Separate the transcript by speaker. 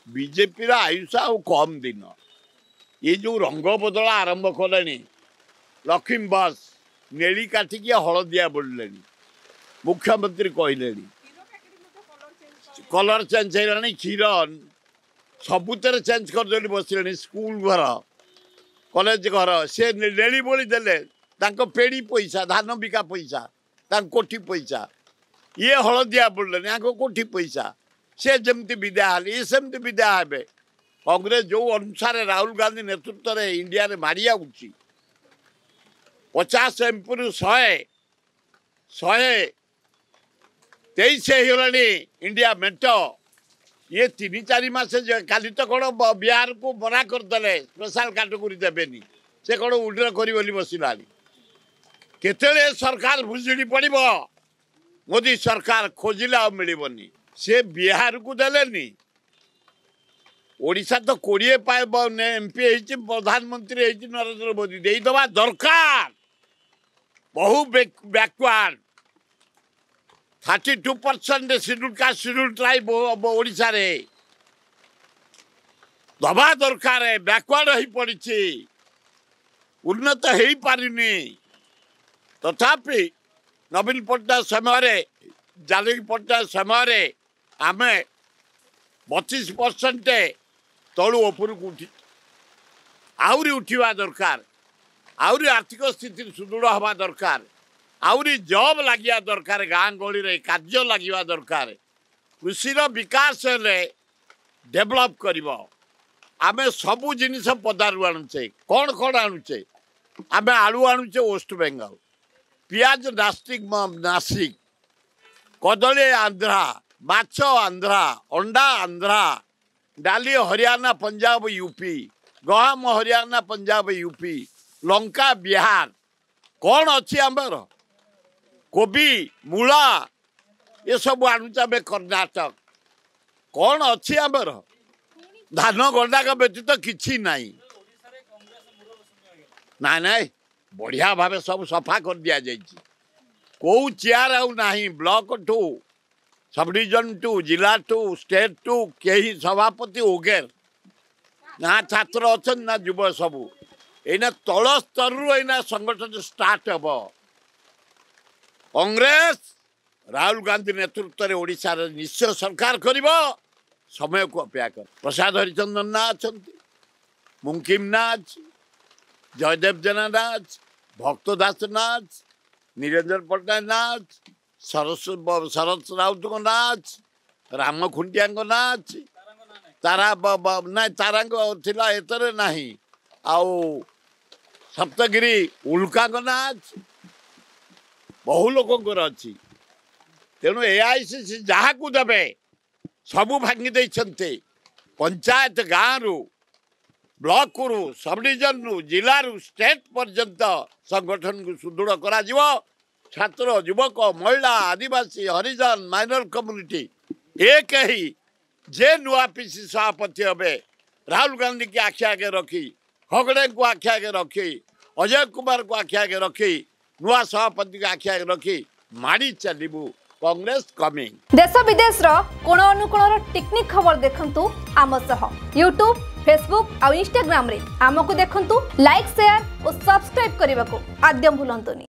Speaker 1: BJP Ayush आ कम दिन ये जो रंग बदल आरंभ कले लक्ष्मी बस नेली काटिकी हलदिया बोलिले मुख्यमंत्री कहले कलर चेंज है क्षीर सबुतर चेंज करदे बसले स्कूल घर कॉलेज घर से नेली बोली देले पेड़ी पैसा धान बिका पैसा कोठी पैसा ये हलदिया बोलिले कोठी पैसा से जमती विदा ये सेमती विदा हे कांग्रेस जो अनुसार राहुल गांधी नेतृत्व में इंडिया रे मारी आउची 50 एमपी 123 इंडिया मेट ये 3-4 मास काली तो कौन बिहार को मना करदे स्पेशल कैटेगरी देवेनि से कौन उड्र कर बसला केते सरकार भुजुड़ी पड़ मोदी सरकार खोजिले मिलनी से बिहार को देलेनी ओडिशा तो 20 एमपी प्रधानमंत्री नरेंद्र मोदी देवा दरकार बहु backward 32% schedule caste schedule tribe Odisha रे दबा दरकार है बैकवर्ड हो पड़ी उन्नत हो पारिनी तथापि नवीन पट्टनायक समय जानकी पट्टनायक समय आम 25% तलू ओपर को उठी आहरी उठा दरकार आहरी आर्थिक स्थिति सुदृढ़ हवा दरकार आहरी जॉब लगे दरकार गाँ गहली रे कार्य लगे दरकार कृषि विकास डेभलप कर आम सबू जिनिस पदारू आणुचे कौन कौन आणुचे आम आलू आणुचे वेस्ट बेंगल पियाज नासिक कदली आंध्रा माछ आंध्रा अंडा आंध्रा डाली हरियाणा पंजाब यूपी गहम हरियाणा पंजाब यूपी लंका बिहार कौन अच्छी आमर कोबी मूला ये सब आणुचे कर्णाटक कौन अच्छी आमर धान गंडाक व्यतीत किसी ना ना बढ़िया भाव सब सफा कर दि जाए कौ चेयर आना block to sub division to जिला टू स्टेट टू कहीं सभापति ओगेर ना छात्र अच्छा ना युव सबू एना तल स्तर रु संगठन स्टार्ट हम कांग्रेस राहुल गांधी नेतृत्व में ओडिशा निश्चय सरकार कर समय को अपेक्षा कर प्रसाद हरिचंदन ना अच्छा मुंकिम ना अच्छी जयदेव जेना ना अच्छी भक्त दास ना अच्छी निरंजन पट्टनायक ना अच्छी शरद राउत को नाच राम खुंटिया को नाच तारा ना तारांग थिला एतरे नाही आउ सप्तगिरी उल्का को नाच बहु लोक अच्छी तेणु एआईसीसी जहाँ को देवे सबू भांगी देते पंचायत गाँव रु ब्लॉक रु सब डिविजन रु जिला रु स्टेट पर्यंत संगठन को सुदृढ़ करा छात्र युवक महिला आदिवासी हरिजन माइनर कम्युनिटी एक ही जे नुआ पीसी सभापति हे राहुल गांधी की आखि आगे रखी हगड़े को आखि आगे रखी अजय कुमार को आखि आगे रखी नुआ सभापति को आखि आगे रखी माड़ी चलू कांग्रेस कमिंग
Speaker 2: देश विदेश कोण अनुकोण टेक्निक खबर देखंतु आम सह यूट्यूब फेसबुक और इंस्टाग्राम रे आमको देखंतु लाइक शेयर और सब्सक्राइब करने को आद्य भूलंतुनी।